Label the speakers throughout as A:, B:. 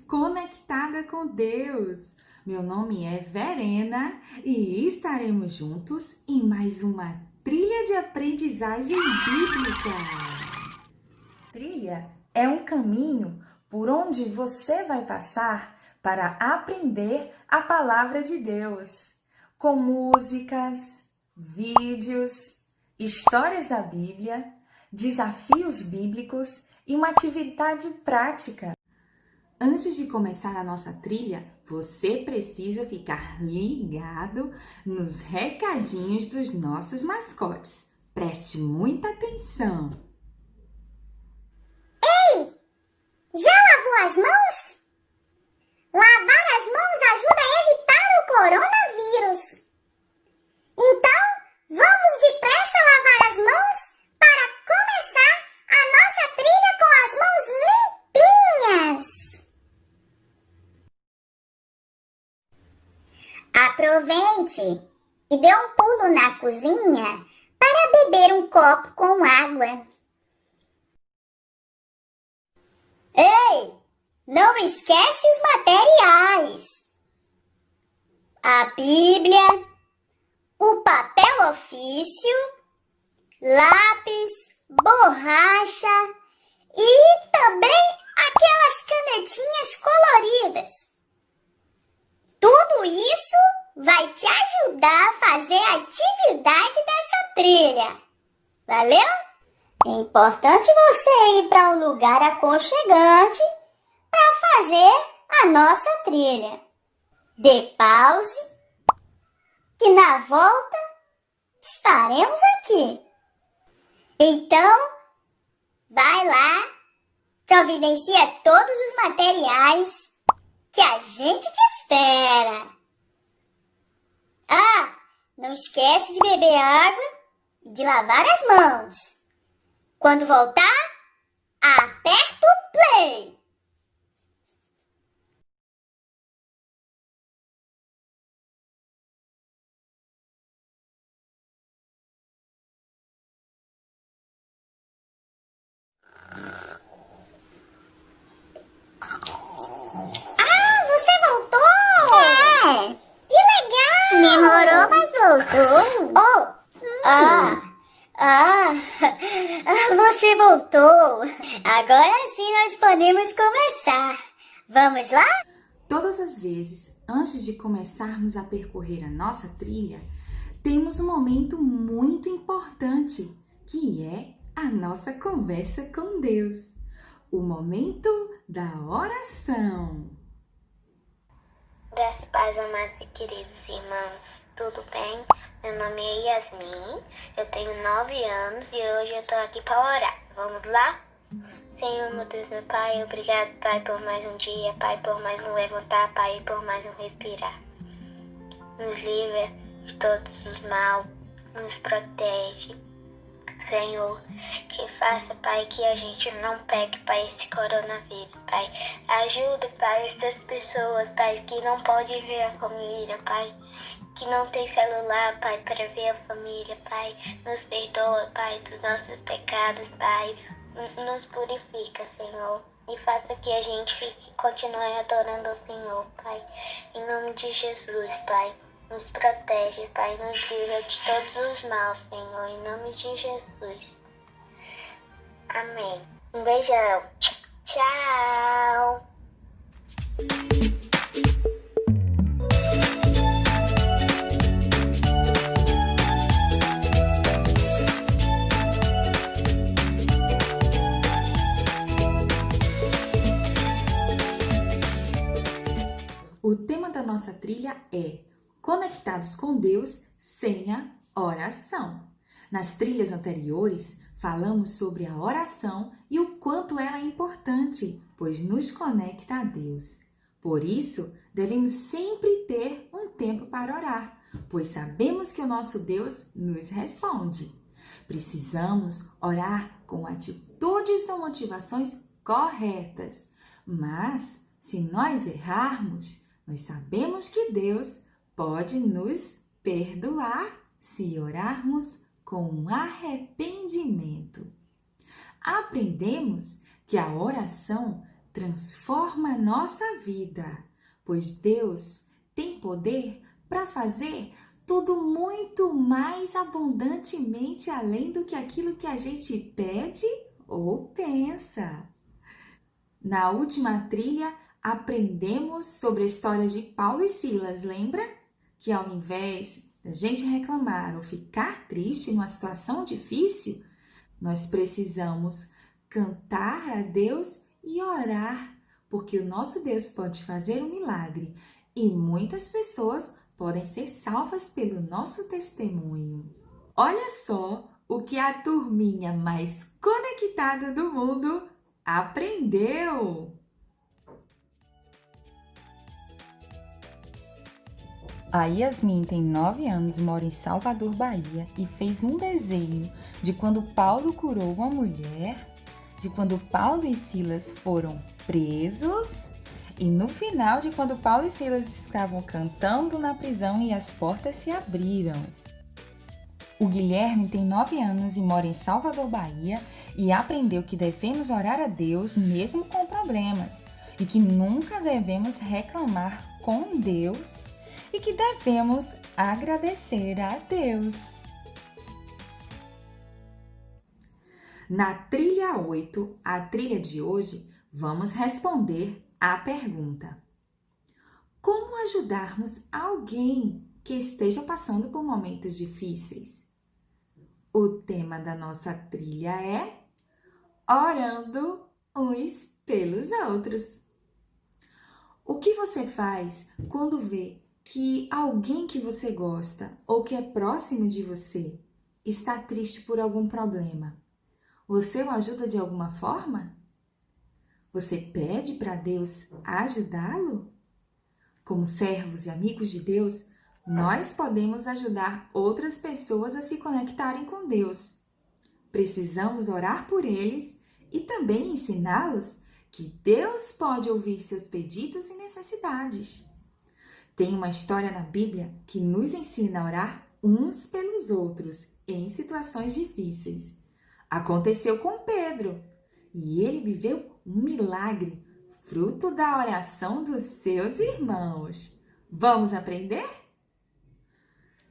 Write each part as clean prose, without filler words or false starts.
A: Conectada com Deus. Meu nome é Verena e estaremos juntos em mais uma trilha de aprendizagem bíblica. Trilha é um caminho por onde você vai passar para aprender a palavra de Deus, com músicas, vídeos, histórias da Bíblia, desafios bíblicos e uma atividade prática. Antes de começar a nossa trilha, você precisa ficar ligado nos recadinhos dos nossos mascotes. Preste muita atenção!
B: Ei! Já lavou as mãos? Lavar as mãos ajuda a evitar o coronavírus. Então, vamos depressa lavar as mãos para começar a nossa trilha com as mãos limpinhas. Aproveite e dê um pulo na cozinha para beber um copo com água. Ei, não esquece os materiais. A Bíblia, o papel ofício, lápis, borracha e também aquelas canetinhas coloridas. Tudo isso vai te ajudar a fazer a atividade dessa trilha. Valeu? É importante você ir para um lugar aconchegante para fazer a nossa trilha. Dê pause, que na volta estaremos aqui. Então, vai lá, providencia todos os materiais que a gente te espera. Ah, não esquece de beber água e de lavar as mãos. Quando voltar, aperta o play. Ah, você voltou? É. Que legal. Demorou, mas voltou. Você voltou. Agora sim nós podemos começar. Vamos lá?
A: Todas as vezes, antes de começarmos a percorrer a nossa trilha, temos um momento muito importante, que é a nossa conversa com Deus. O momento da oração.
C: Graças, pais, amados e queridos irmãos, tudo bem? Meu nome é Yasmin, eu tenho 9 anos e hoje eu tô aqui para orar. Vamos lá? Senhor, meu Deus, meu Pai, obrigado, Pai, por mais um dia, Pai, por mais um levantar, Pai, e por mais um respirar. Nos livra de todos os mal, nos protege. Senhor, que faça, Pai, que a gente não pegue, Pai, esse coronavírus, Pai. Ajuda, Pai, essas pessoas, Pai, que não podem ver a família, Pai, que não tem celular, Pai, para ver a família, Pai. Nos perdoa, Pai, dos nossos pecados, Pai. Nos purifica, Senhor. E faça que a gente continue adorando ao Senhor, Pai. Em nome de Jesus, Pai. Nos protege, Pai, nos livra de todos os maus, Senhor, em nome de Jesus. Amém. Um beijão. Tchau.
A: O tema da nossa trilha é Conectados com Deus sem a oração. Nas trilhas anteriores, falamos sobre a oração e o quanto ela é importante, pois nos conecta a Deus. Por isso, devemos sempre ter um tempo para orar, pois sabemos que o nosso Deus nos responde. Precisamos orar com atitudes ou motivações corretas, mas se nós errarmos, nós sabemos que Deus pode nos perdoar se orarmos com arrependimento. Aprendemos que a oração transforma a nossa vida, pois Deus tem poder para fazer tudo muito mais abundantemente além do que aquilo que a gente pede ou pensa. Na última trilha, aprendemos sobre a história de Paulo e Silas, lembra? Que ao invés da gente reclamar ou ficar triste numa situação difícil, nós precisamos cantar a Deus e orar, porque o nosso Deus pode fazer um milagre e muitas pessoas podem ser salvas pelo nosso testemunho. Olha só o que a turminha mais conectada do mundo aprendeu! A Yasmin tem 9 anos, mora em Salvador, Bahia, e fez um desenho de quando Paulo curou uma mulher, de quando Paulo e Silas foram presos e no final de quando Paulo e Silas estavam cantando na prisão e as portas se abriram. O Guilherme tem 9 anos e mora em Salvador, Bahia, e aprendeu que devemos orar a Deus mesmo com problemas e que nunca devemos reclamar com Deus e que devemos agradecer a Deus. Na trilha 8, a trilha de hoje, vamos responder à pergunta: como ajudarmos alguém que esteja passando por momentos difíceis? O tema da nossa trilha é orando uns pelos outros. O que você faz quando vê que alguém que você gosta ou que é próximo de você está triste por algum problema? Você o ajuda de alguma forma? Você pede para Deus ajudá-lo? Como servos e amigos de Deus, nós podemos ajudar outras pessoas a se conectarem com Deus. Precisamos orar por eles e também ensiná-los que Deus pode ouvir seus pedidos e necessidades. Tem uma história na Bíblia que nos ensina a orar uns pelos outros em situações difíceis. Aconteceu com Pedro e ele viveu um milagre, fruto da oração dos seus irmãos. Vamos aprender?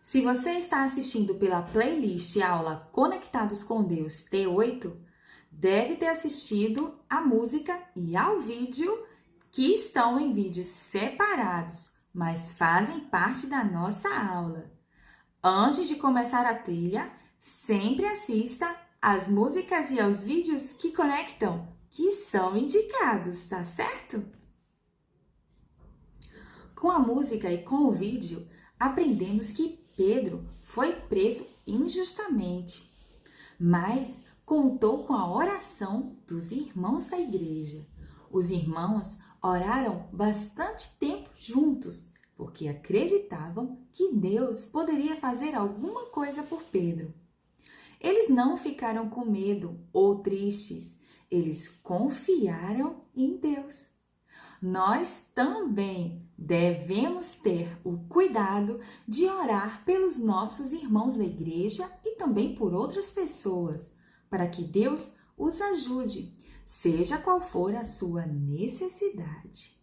A: Se você está assistindo pela playlist aula Conectados com Deus T8, deve ter assistido a música e ao vídeo que estão em vídeos separados, mas fazem parte da nossa aula. Antes de começar a trilha, sempre assista às músicas e aos vídeos que conectam, que são indicados, tá certo? Com a música e com o vídeo, aprendemos que Pedro foi preso injustamente, mas contou com a oração dos irmãos da igreja. Os irmãos oraram bastante tempo juntos, porque acreditavam que Deus poderia fazer alguma coisa por Pedro. Eles não ficaram com medo ou tristes, eles confiaram em Deus. Nós também devemos ter o cuidado de orar pelos nossos irmãos da igreja e também por outras pessoas, para que Deus os ajude, seja qual for a sua necessidade.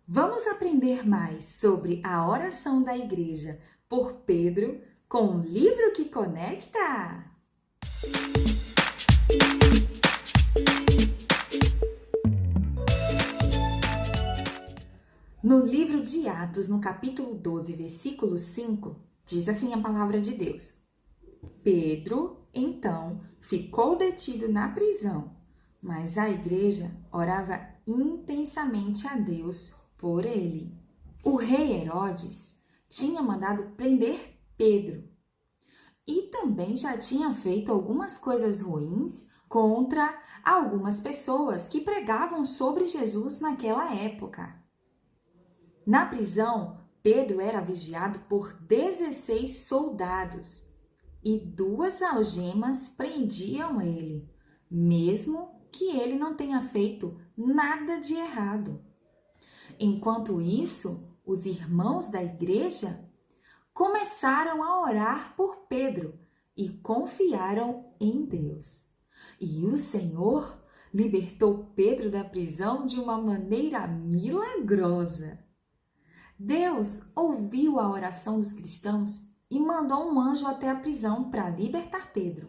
A: Vamos aprender mais sobre a oração da igreja por Pedro com um livro que conecta? No livro de Atos, no capítulo 12, versículo 5, diz assim a palavra de Deus: Pedro, então, ficou detido na prisão, mas a igreja orava intensamente a Deus por ele. O rei Herodes tinha mandado prender Pedro e também já tinha feito algumas coisas ruins contra algumas pessoas que pregavam sobre Jesus naquela época. Na prisão, Pedro era vigiado por 16 soldados e 2 algemas prendiam ele, mesmo que ele não tenha feito nada de errado. Enquanto isso, os irmãos da igreja começaram a orar por Pedro e confiaram em Deus. E o Senhor libertou Pedro da prisão de uma maneira milagrosa. Deus ouviu a oração dos cristãos e mandou um anjo até a prisão para libertar Pedro.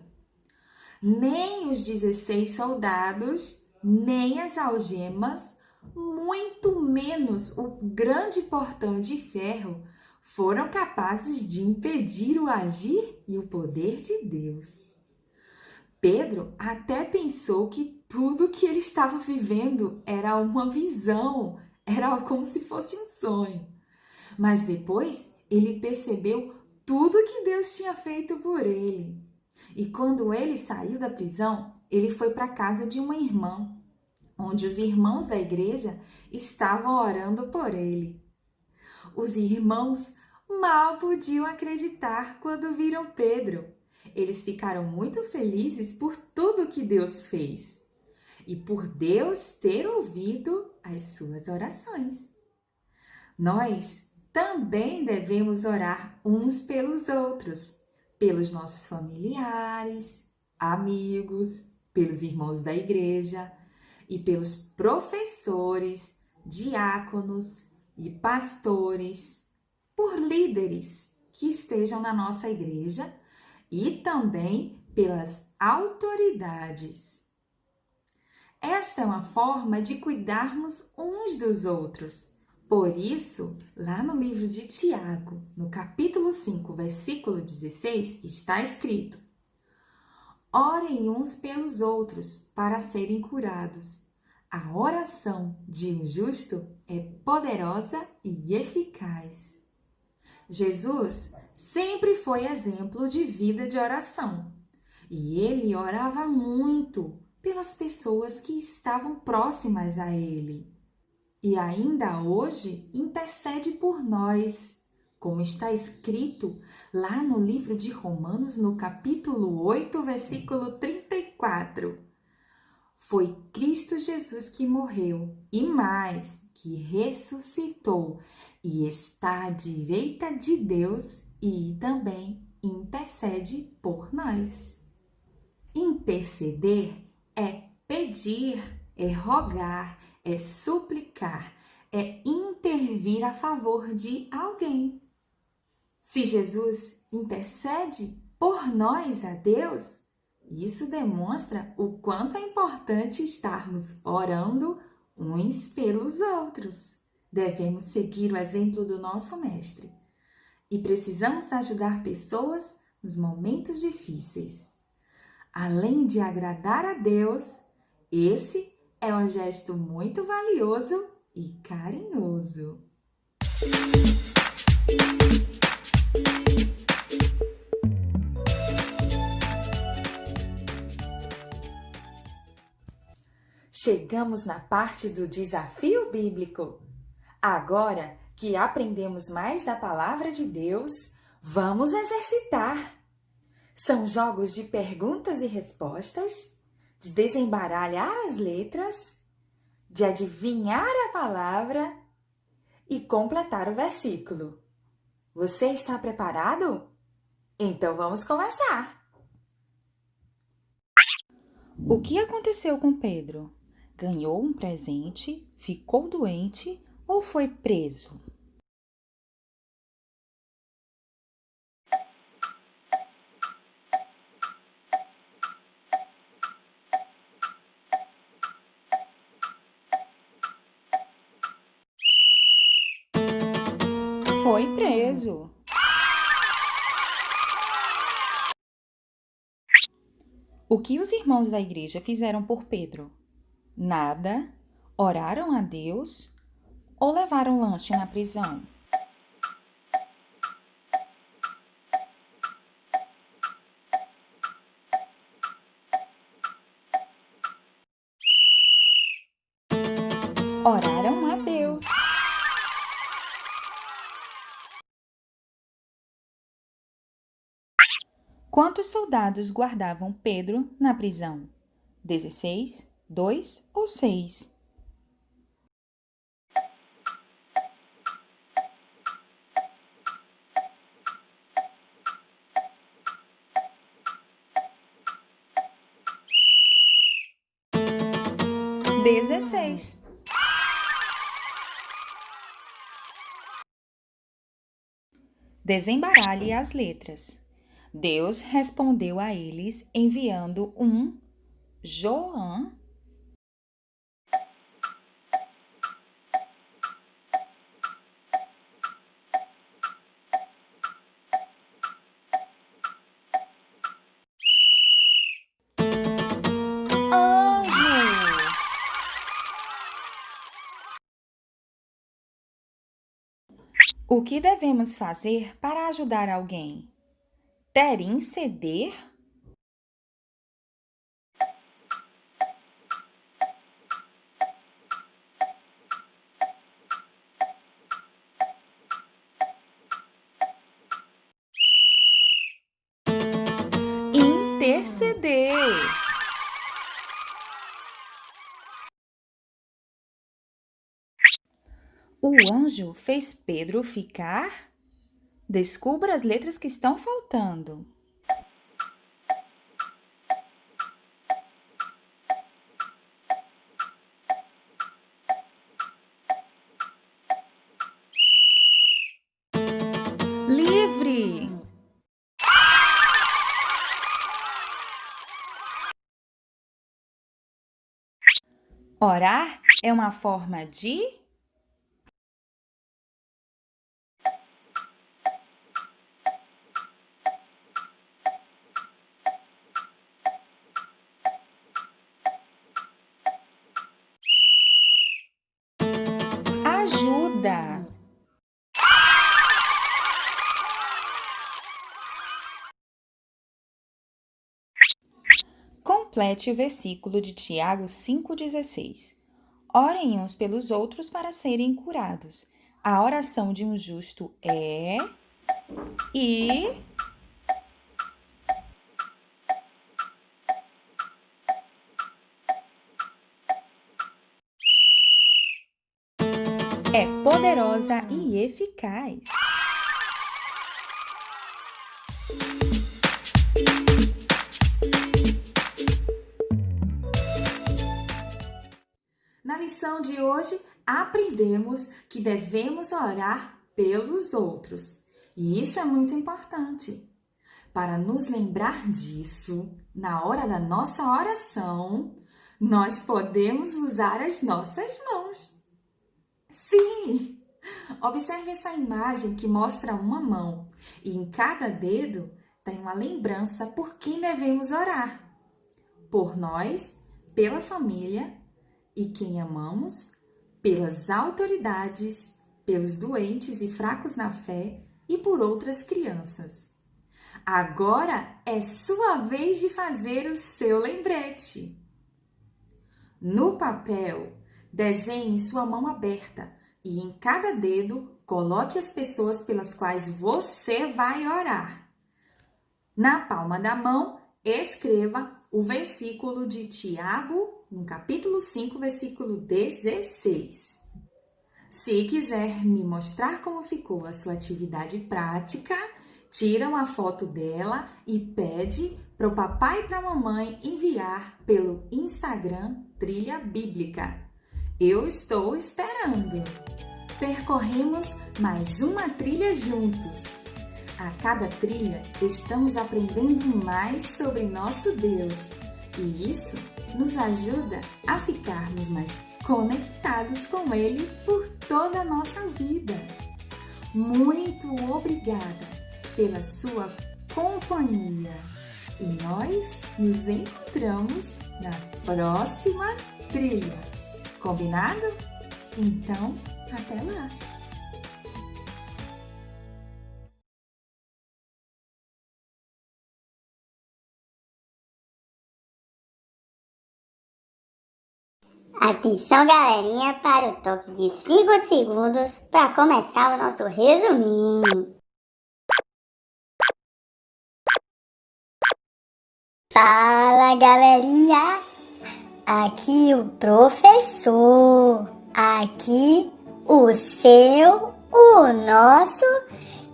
A: Nem os 16 soldados, nem as algemas, muito menos o grande portão de ferro, foram capazes de impedir o agir e o poder de Deus. Pedro até pensou que tudo que ele estava vivendo era uma visão, era como se fosse um sonho. Mas depois ele percebeu tudo que Deus tinha feito por ele. E quando ele saiu da prisão, ele foi para a casa de uma irmã, onde os irmãos da igreja estavam orando por ele. Os irmãos mal podiam acreditar quando viram Pedro. Eles ficaram muito felizes por tudo que Deus fez e por Deus ter ouvido as suas orações. Nós também devemos orar uns pelos outros, pelos nossos familiares, amigos, pelos irmãos da igreja e pelos professores, diáconos e pastores, por líderes que estejam na nossa igreja e também pelas autoridades. Esta é uma forma de cuidarmos uns dos outros. Por isso, lá no livro de Tiago, no capítulo 5, versículo 16, está escrito: orem uns pelos outros para serem curados. A oração de um justo é poderosa e eficaz. Jesus sempre foi exemplo de vida de oração e ele orava muito pelas pessoas que estavam próximas a ele. E ainda hoje intercede por nós, como está escrito lá no livro de Romanos, no capítulo 8, versículo 34. Foi Cristo Jesus que morreu e mais, que ressuscitou e está à direita de Deus e também intercede por nós. Interceder é pedir, é rogar, é suplicar, é intervir a favor de alguém. Se Jesus intercede por nós a Deus, isso demonstra o quanto é importante estarmos orando uns pelos outros. Devemos seguir o exemplo do nosso Mestre e precisamos ajudar pessoas nos momentos difíceis. Além de agradar a Deus, esse é um gesto muito valioso e carinhoso. Chegamos na parte do desafio bíblico. Agora que aprendemos mais da palavra de Deus, vamos exercitar. São jogos de perguntas e respostas, de desembaralhar as letras, de adivinhar a palavra e completar o versículo. Você está preparado? Então vamos começar! O que aconteceu com Pedro? Ganhou um presente, ficou doente ou foi preso? Foi preso. O que os irmãos da igreja fizeram por Pedro? Nada, oraram a Deus ou levaram lanche na prisão? Oraram a Deus. Quantos soldados guardavam Pedro na prisão? 16, 2 ou 6? 16. Desembaralhe as letras. Deus respondeu a eles enviando um João. O que devemos fazer para ajudar alguém? Interceder? Interceder. O anjo fez Pedro ficar? Descubra as letras que estão faltando. Livre. Orar é uma forma de ajuda. Complete o versículo de Tiago 5,16. Orem uns pelos outros para serem curados. A oração de um justo é poderosa e eficaz. Na lição de hoje, aprendemos que devemos orar pelos outros. E isso é muito importante. Para nos lembrar disso, na hora da nossa oração, nós podemos usar as nossas mãos. Sim! Observe essa imagem que mostra uma mão e em cada dedo tem uma lembrança por quem devemos orar. Por nós, pela família e quem amamos, pelas autoridades, pelos doentes e fracos na fé e por outras crianças. Agora é sua vez de fazer o seu lembrete. No papel, desenhe sua mão aberta e em cada dedo coloque as pessoas pelas quais você vai orar. Na palma da mão, escreva o versículo de Tiago, no capítulo 5, versículo 16. Se quiser me mostrar como ficou a sua atividade prática, tira uma foto dela e pede para o papai e para a mamãe enviar pelo Instagram Trilha Bíblica. Eu estou esperando! Percorremos mais uma trilha juntos. A cada trilha, estamos aprendendo mais sobre nosso Deus. E isso nos ajuda a ficarmos mais conectados com Ele por toda a nossa vida. Muito obrigada pela sua companhia. E nós nos encontramos na próxima trilha. Combinado? Então, até lá!
B: Atenção, galerinha, para o toque de 5 segundos para começar o nosso resuminho. Fala, galerinha! Aqui o professor, aqui o seu, o nosso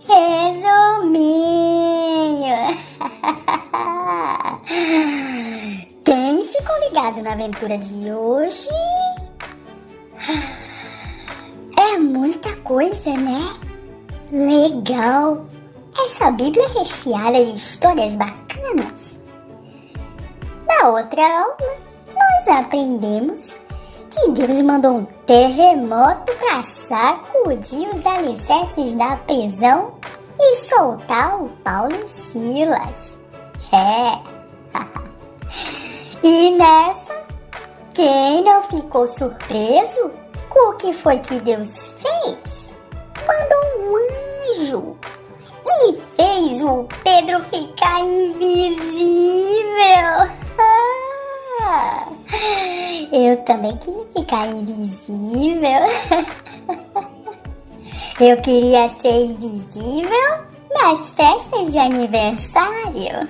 B: resuminho. Quem ficou ligado na aventura de hoje? coisa, né? Legal! Essa Bíblia é recheada de histórias bacanas. Na outra aula, nós aprendemos que Deus mandou um terremoto para sacudir os alicerces da prisão e soltar o Paulo e Silas. E nessa, quem não ficou surpreso com o que foi que Deus fez? Mandou um anjo e fez o Pedro ficar invisível. Eu também queria ficar invisível. Eu queria ser invisível nas festas de aniversário.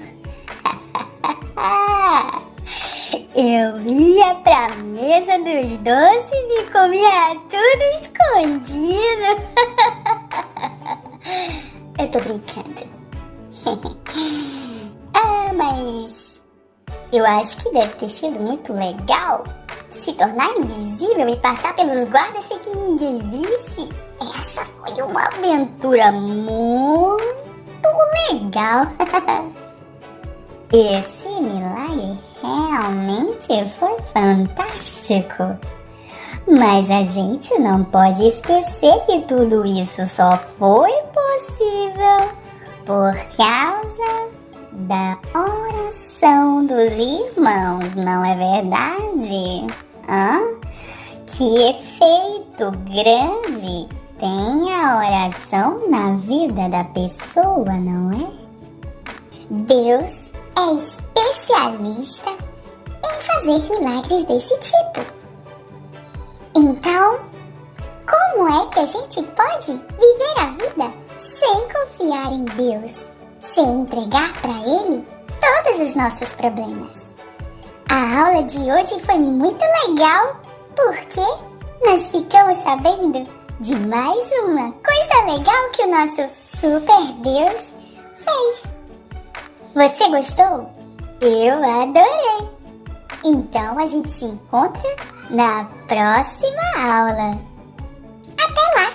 B: Eu ia pra mesa dos doces e comia tudo escondido. Eu tô brincando. Mas eu acho que deve ter sido muito legal se tornar invisível e passar pelos guardas sem que ninguém visse. Essa foi uma aventura muito legal. Esse milagre realmente foi fantástico. Mas a gente não pode esquecer que tudo isso só foi possível por causa da oração dos irmãos, não é verdade? Que efeito grande tem a oração na vida da pessoa, não é? Deus é especialista em fazer milagres desse tipo. Então, como é que a gente pode viver a vida sem confiar em Deus, sem entregar para Ele todos os nossos problemas? A aula de hoje foi muito legal porque nós ficamos sabendo de mais uma coisa legal que o nosso super Deus fez. Você gostou? Eu adorei! Então a gente se encontra na próxima aula. Até lá!